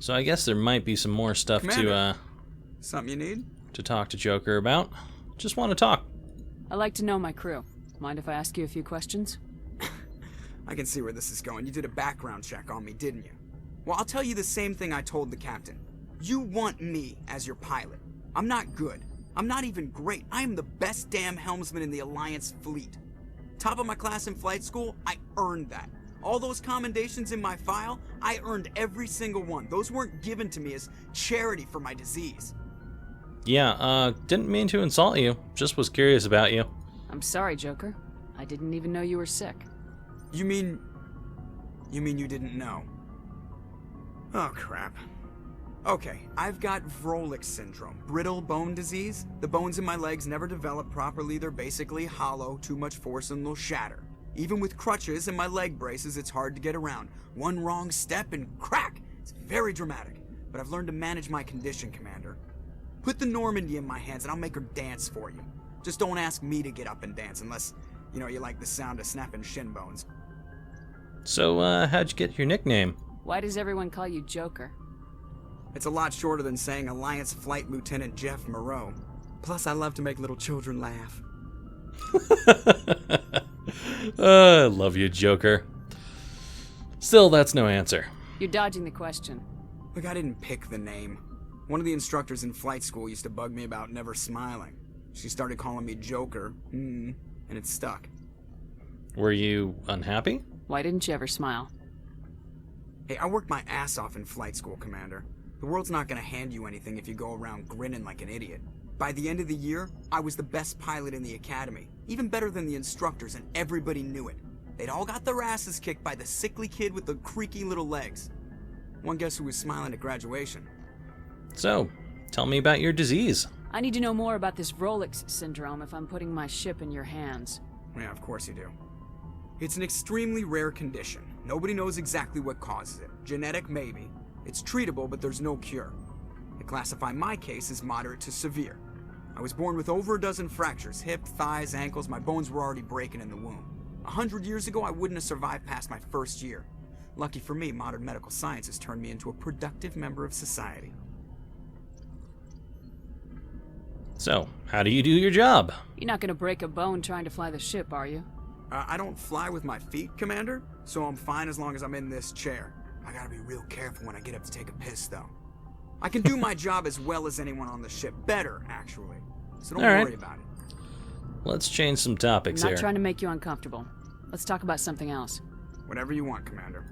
So I guess there might be some more stuff Commander, something you need? to talk to Joker about. Just want to talk. I like to know my crew. Mind if I ask you a few questions? I can see where this is going. You did a background check on me, didn't you? Well, I'll tell you the same thing I told the captain. You want me as your pilot. I'm not good. I'm not even great. I am the best damn helmsman in the Alliance fleet. Top of my class in flight school, I earned that. All those commendations in my file, I earned every single one. Those weren't given to me as charity for my disease. Yeah, didn't mean to insult you. Just was curious about you. I'm sorry, Joker. I didn't even know you were sick. You mean you didn't know? Oh, crap. Okay, I've got Vrolik syndrome, brittle bone disease. The bones in my legs never develop properly. They're basically hollow, too much force and they'll shatter. Even with crutches and my leg braces, it's hard to get around. One wrong step and crack! It's very dramatic. But I've learned to manage my condition, Commander. Put the Normandy in my hands and I'll make her dance for you. Just don't ask me to get up and dance unless, you like the sound of snapping shin bones. So, how'd you get your nickname? Why does everyone call you Joker? It's a lot shorter than saying Alliance Flight Lieutenant Jeff Moreau. Plus, I love to make little children laugh. I love you, Joker. Still, that's no answer. You're dodging the question. Look, I didn't pick the name. One of the instructors in flight school used to bug me about never smiling. She started calling me Joker, and it stuck. Were you unhappy? Why didn't you ever smile? Hey, I worked my ass off in flight school, Commander. The world's not gonna hand you anything if you go around grinning like an idiot. By the end of the year, I was the best pilot in the academy. Even better than the instructors, and everybody knew it. They'd all got their asses kicked by the sickly kid with the creaky little legs. One guess who was smiling at graduation? So, tell me about your disease. I need to know more about this Vrolik syndrome if I'm putting my ship in your hands. Yeah, of course you do. It's an extremely rare condition. Nobody knows exactly what causes it. Genetic, maybe. It's treatable, but there's no cure. They classify my case as moderate to severe. I was born with over a dozen fractures, hip, thighs, ankles. My bones were already breaking in the womb. 100 years ago, I wouldn't have survived past my first year. Lucky for me, modern medical science has turned me into a productive member of society. So, how do you do your job? You're not gonna break a bone trying to fly the ship, are you? I don't fly with my feet, Commander, so I'm fine as long as I'm in this chair. I gotta be real careful when I get up to take a piss, though. I can do my job as well as anyone on the ship. Better, actually. So don't worry about it. Let's change some topics I'm here. not trying to make you uncomfortable. Let's talk about something else. Whatever you want, Commander.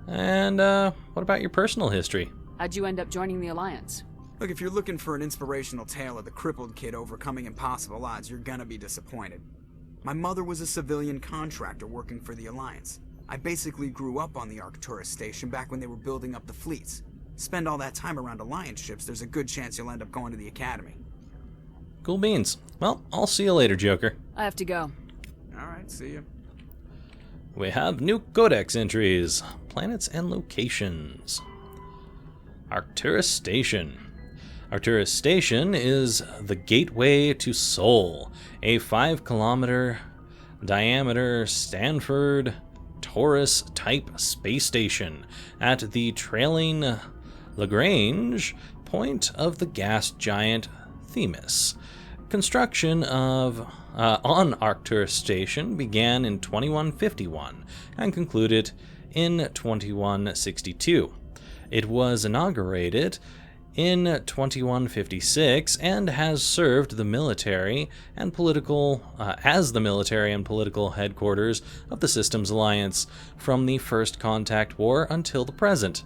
And, what about your personal history? How'd you end up joining the Alliance? Look, if you're looking for an inspirational tale of the crippled kid overcoming impossible odds, you're gonna be disappointed. My mother was a civilian contractor working for the Alliance. I basically grew up on the Arcturus station back when they were building up the fleets. Spend all that time around Alliance ships, there's a good chance you'll end up going to the Academy. Cool beans. Well, I'll see you later, Joker. I have to go. Alright, see ya. We have new codex entries. Planets and locations. Arcturus Station. Arcturus Station is the gateway to Sol, a 5-kilometer diameter Stanford Taurus-type space station at the trailing Lagrange point of the gas giant Themis. Construction on Arcturus Station began in 2151 and concluded in 2162. It was inaugurated in 2156 and has served the military and political as the military and political headquarters of the Systems Alliance from the First Contact War until the present,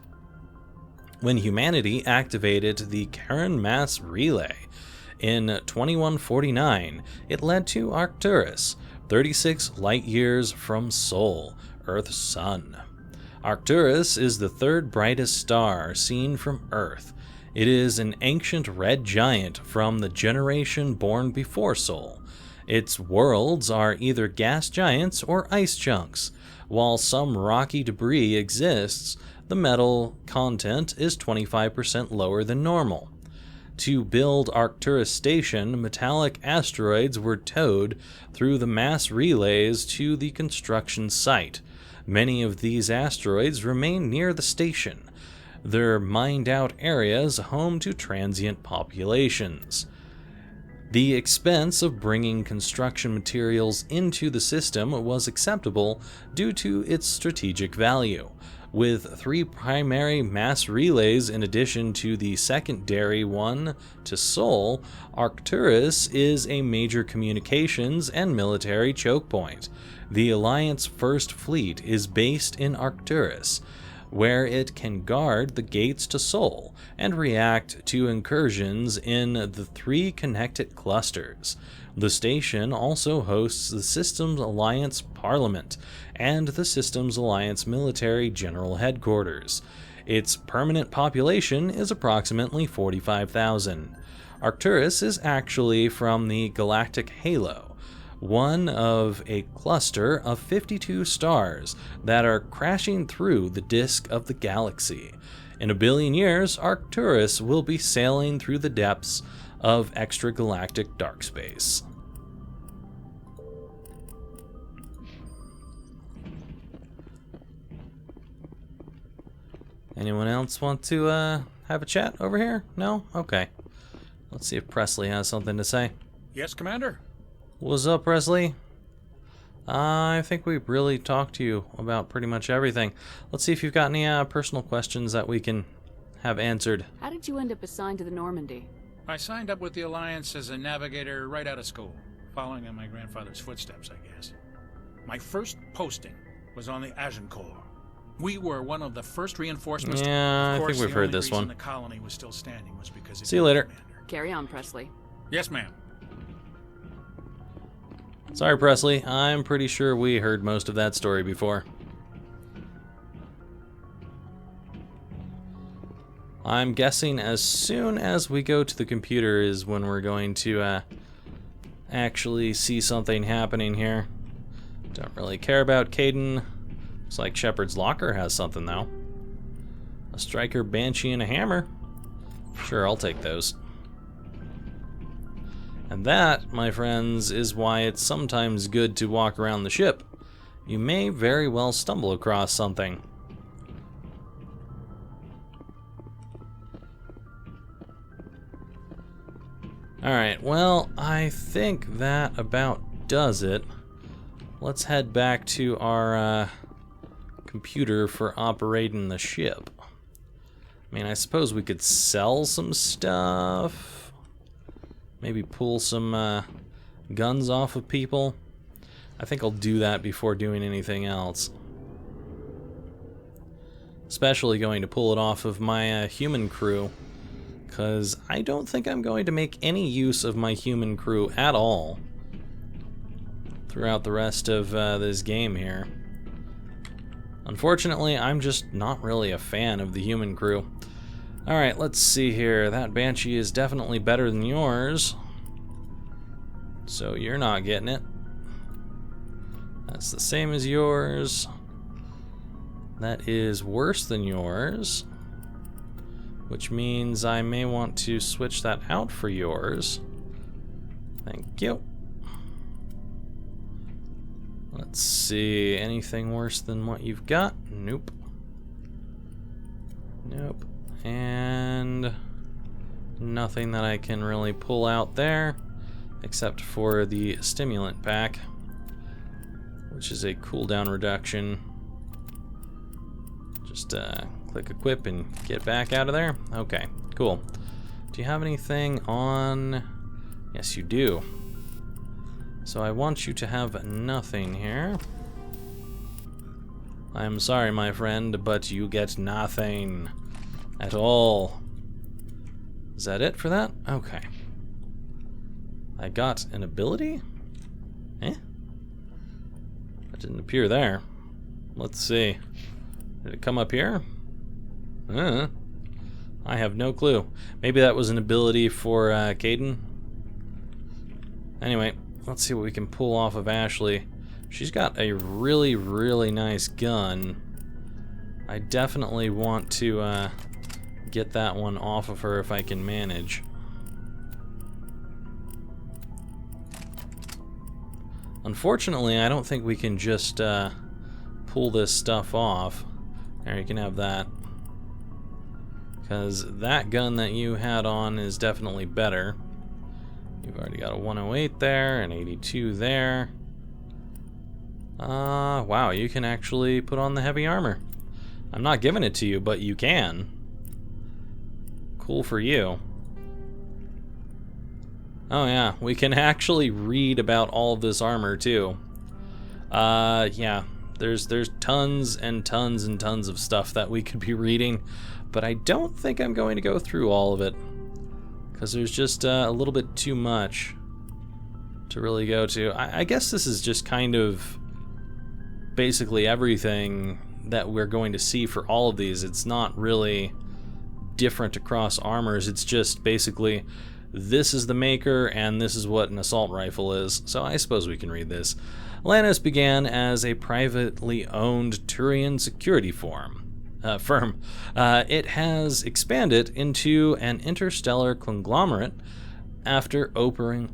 when humanity activated the Karen Mass Relay. In 2149, it led to Arcturus, 36 light-years from Sol, Earth's sun. Arcturus is the third brightest star seen from Earth. It is an ancient red giant from the generation born before Sol. Its worlds are either gas giants or ice chunks. While some rocky debris exists, the metal content is 25% lower than normal. To build Arcturus Station, metallic asteroids were towed through the mass relays to the construction site. Many of these asteroids remain near the station. They're mined out areas home to transient populations. The expense of bringing construction materials into the system was acceptable due to its strategic value. With 3 primary mass relays in addition to the secondary one to Sol, Arcturus is a major communications and military choke point. The Alliance First Fleet is based in Arcturus, where it can guard the gates to Sol and react to incursions in the 3 connected clusters. The station also hosts the Systems Alliance Parliament and the Systems Alliance Military General Headquarters. Its permanent population is approximately 45,000. Arcturus is actually from the galactic halo, one of a cluster of 52 stars that are crashing through the disk of the galaxy. In 1 billion years, Arcturus will be sailing through the depths of extragalactic dark space. Anyone else want to have a chat over here? No? Okay. Let's see if Presley has something to say. Yes, Commander? What's up, Presley? I think we really talked to you about pretty much everything. Let's see if you've got any personal questions that we can have answered. How did you end up assigned to the Normandy? I signed up with the Alliance as a navigator right out of school, following in my grandfather's footsteps, I guess. My first posting was on the Agincourt. We were one of the first reinforcements. Yeah, I think we've heard this one. The colony was still standing was because See you later. Commander. Carry on, Presley. Yes, ma'am. Sorry, Presley. I'm pretty sure we heard most of that story before. I'm guessing as soon as we go to the computer is when we're going to actually see something happening here. Don't really care about Caden. Looks like Shepard's Locker has something, though. A Striker, Banshee, and a hammer. Sure, I'll take those. And that, my friends, is why it's sometimes good to walk around the ship. You may very well stumble across something. Alright, well, I think that about does it. Let's head back to our computer for operating the ship. I mean, I suppose we could sell some stuff. Maybe pull some guns off of people. I think I'll do that before doing anything else. Especially going to pull it off of my human crew. Because I don't think I'm going to make any use of my human crew at all throughout the rest of this game here. Unfortunately, I'm just not really a fan of the human crew. Alright, let's see here. That Banshee is definitely better than yours. So you're not getting it. That's the same as yours. That is worse than yours. Which means I may want to switch that out for yours. Thank you. Let's see, anything worse than what you've got? Nope. Nope. And nothing that I can really pull out there, except for the stimulant pack, which is a cooldown reduction. Just click equip and get back out of there. Okay, cool. Do you have anything on? Yes, you do. So I want you to have nothing here. I'm sorry, my friend, but you get nothing at all. Is that it for that? Okay. I got an ability? Eh? That didn't appear there. Let's see. Did it come up here? I have no clue. Maybe that was an ability for Caden. Anyway, let's see what we can pull off of Ashley. She's got a really, really nice gun. I definitely want to get that one off of her if I can manage. Unfortunately, I don't think we can just pull this stuff off. There, you can have that. because that gun that you had on is definitely better. You've already got a 108 there, an 82 there. Wow, you can actually put on the heavy armor. I'm not giving it to you, but you can. Cool for you. Oh yeah, we can actually read about all of this armor too. Yeah, there's tons and tons and tons of stuff that we could be reading, but I don't think I'm going to go through all of it, because there's just a little bit too much to really go to. I guess this is just kind of basically everything that we're going to see for all of these. It's not really different across armors, it's just basically this is the maker and this is what an assault rifle is. So I suppose we can read this. Atlantis began as a privately owned Turian security firm. It has expanded into an interstellar conglomerate after opening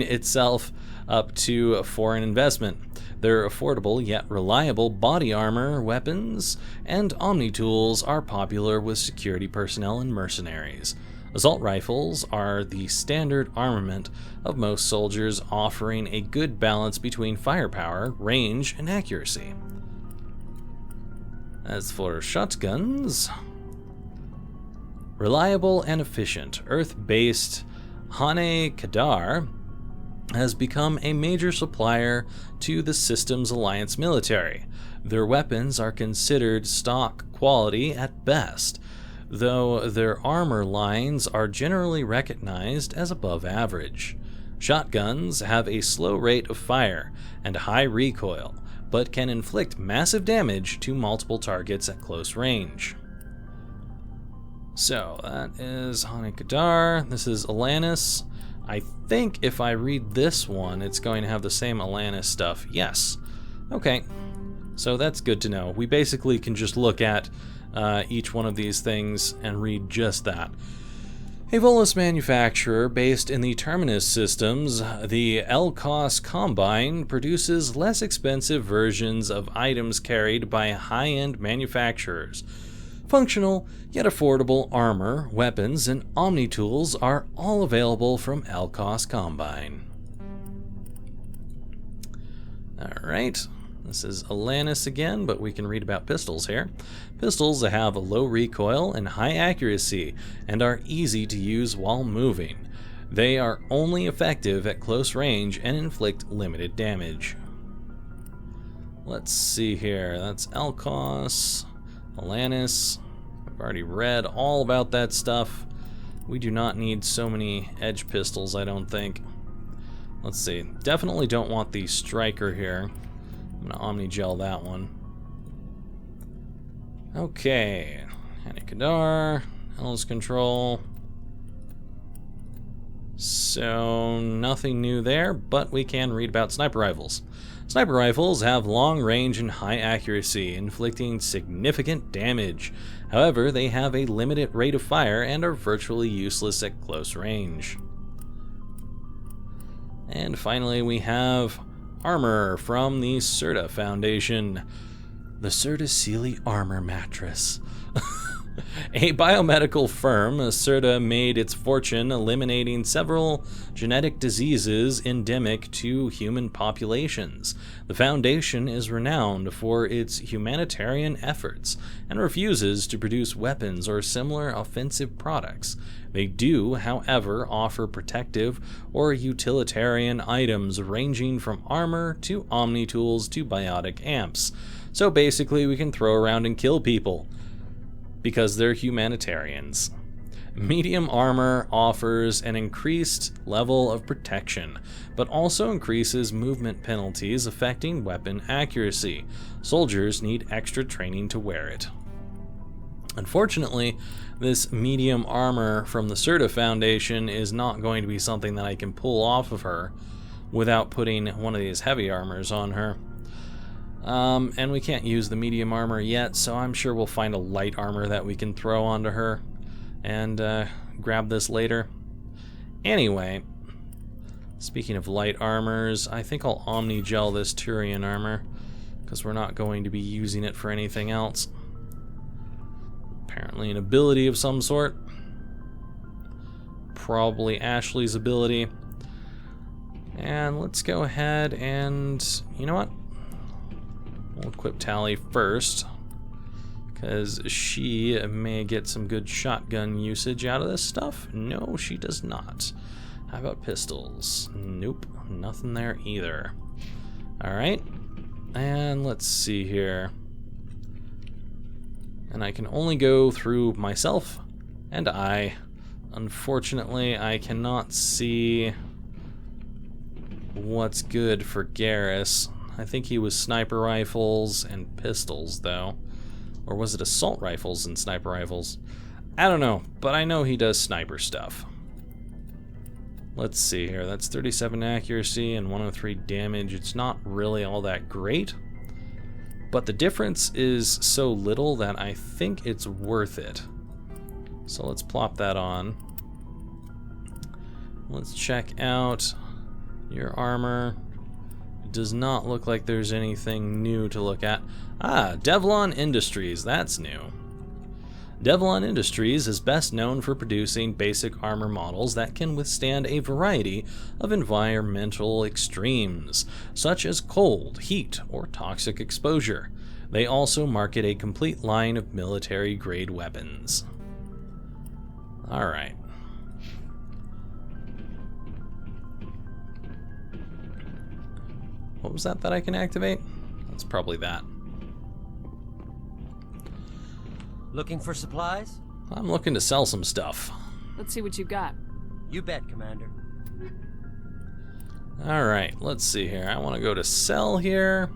itself up to foreign investment. Their affordable yet reliable body armor, weapons, and omni-tools are popular with security personnel and mercenaries. Assault rifles are the standard armament of most soldiers, offering a good balance between firepower, range, and accuracy. As for shotguns, reliable and efficient, Earth-based Hane Kadar has become a major supplier to the Systems Alliance military. Their weapons are considered stock quality at best, though their armor lines are generally recognized as above average. Shotguns have a slow rate of fire and high recoil, but can inflict massive damage to multiple targets at close range. So, that is Hane Kadar. This is Atlantis. I think if I read this one, it's going to have the same Atlantis stuff. Yes. Okay. So that's good to know. We basically can just look at each one of these things and read just that. A Volus manufacturer based in the Terminus systems, the Elkos Combine produces less expensive versions of items carried by high-end manufacturers. Functional, yet affordable armor, weapons, and omni-tools are all available from Elkos Combine. Alright, this is Atlantis again, but we can read about pistols here. Pistols have a low recoil and high accuracy, and are easy to use while moving. They are only effective at close range and inflict limited damage. Let's see here, that's Elkos. Atlantis. I've already read all about that stuff. We do not need so many edge pistols, I don't think. Let's see. Definitely don't want the striker here. I'm gonna Omni-Gel that one. Okay. Hane Kadar. Hellis Control. So, nothing new there, but we can read about sniper rifles. Sniper rifles have long range and high accuracy, inflicting significant damage. However, they have a limited rate of fire and are virtually useless at close range. And finally, we have armor from the Serta Foundation. The Serta Sealy Armor Mattress. A biomedical firm, Serta made its fortune eliminating several genetic diseases endemic to human populations. The Foundation is renowned for its humanitarian efforts and refuses to produce weapons or similar offensive products. They do, however, offer protective or utilitarian items ranging from armor to omni-tools to biotic amps. So basically we can throw around and kill people, because they're humanitarians. Medium armor offers an increased level of protection, but also increases movement penalties affecting weapon accuracy. Soldiers need extra training to wear it. Unfortunately, this medium armor from the Serta Foundation is not going to be something that I can pull off of her without putting one of these heavy armors on her. And we can't use the medium armor yet, so I'm sure we'll find a light armor that we can throw onto her and grab this later. Anyway, speaking of light armors, I think I'll Omni-Gel this Turian armor, because we're not going to be using it for anything else. Apparently certainly an ability of some sort. Probably Ashley's ability. And let's go ahead and, you know what? We'll equip Tally first, because she may get some good shotgun usage out of this stuff. No, she does not. How about pistols? Nope, nothing there either. Alright, and let's see here. And I can only go through myself and I. Unfortunately, I cannot see what's good for Garrus. I think he was sniper rifles and pistols, though. Or was it assault rifles and sniper rifles? I don't know, but I know he does sniper stuff. Let's see here. That's 37 accuracy and 103 damage. It's not really all that great, but the difference is so little that I think it's worth it. So let's plop that on. Let's check out your armor. It does not look like there's anything new to look at. Ah, Devlon Industries, that's new. Devlon Industries is best known for producing basic armor models that can withstand a variety of environmental extremes, such as cold, heat, or toxic exposure. They also market a complete line of military-grade weapons. Alright. What was that I can activate? That's probably that. Looking for supplies? I'm looking to sell some stuff. Let's see what you got. You bet, Commander. Alright, let's see here. I want to go to sell here.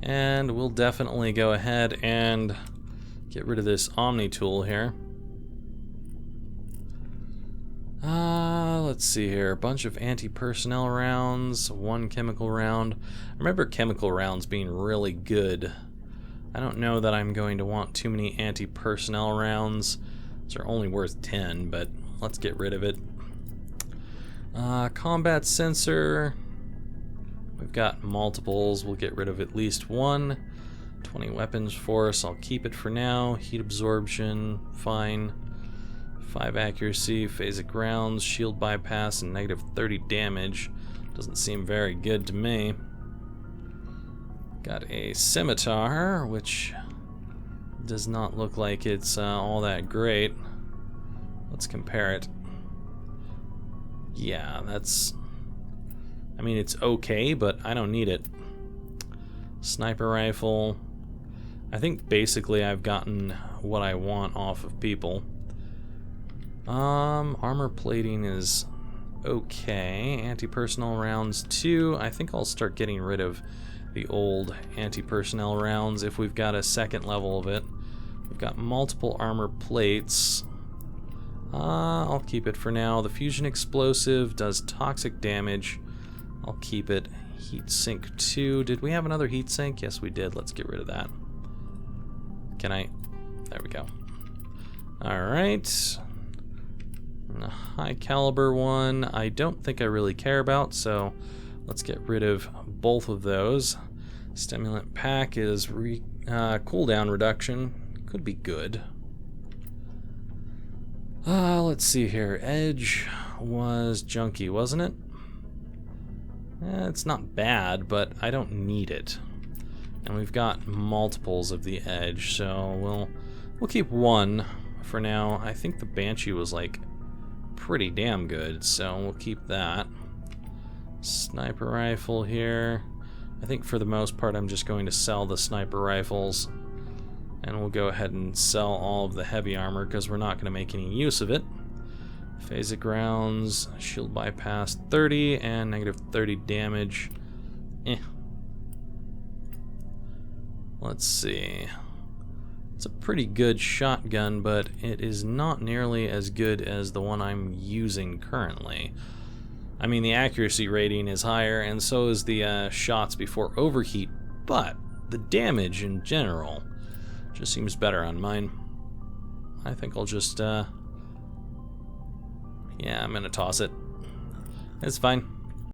And we'll definitely go ahead and get rid of this Omni tool here. Let's see here. A bunch of anti-personnel rounds, one chemical round. I remember chemical rounds being really good. I don't know that I'm going to want too many anti-personnel rounds. They're only worth 10, but let's get rid of it. Combat sensor. We've got multiples. We'll get rid of at least one. 20 weapons force. I'll keep it for now. Heat absorption. Fine. 5 accuracy. Phasic rounds. Shield bypass. And negative 30 damage. Doesn't seem very good to me. Got a scimitar, which does not look like it's all that great. Let's compare it. Yeah, that's... I mean, it's okay, but I don't need it. Sniper rifle. I think basically I've gotten what I want off of people. Armor plating is okay. Anti-personnel rounds 2. I think I'll start getting rid of the old anti-personnel rounds if we've got a second level of it. We've got multiple armor plates. I'll keep it for now. The fusion explosive does toxic damage. I'll keep it. Heat sink 2. Did we have another heat sink? Yes, we did. Let's get rid of that. Can I? There we go. Alright. A high caliber one I don't think I really care about, so let's get rid of both of those. Stimulant pack is cooldown reduction. Could be good. Let's see here. Edge was junky, wasn't it? It's not bad, but I don't need it. And we've got multiples of the edge, so we'll keep one for now. I think the Banshee was like pretty damn good, so we'll keep that. Sniper rifle here. I think for the most part I'm just going to sell the sniper rifles, and we'll go ahead and sell all of the heavy armor because we're not going to make any use of it. Phasic rounds, shield bypass 30 and negative 30 damage. Let's see. It's a pretty good shotgun, but it is not nearly as good as the one I'm using currently. I mean, the accuracy rating is higher, and so is the shots before overheat, but the damage in general just seems better on mine. I think I'll just, yeah, I'm gonna toss it. It's fine.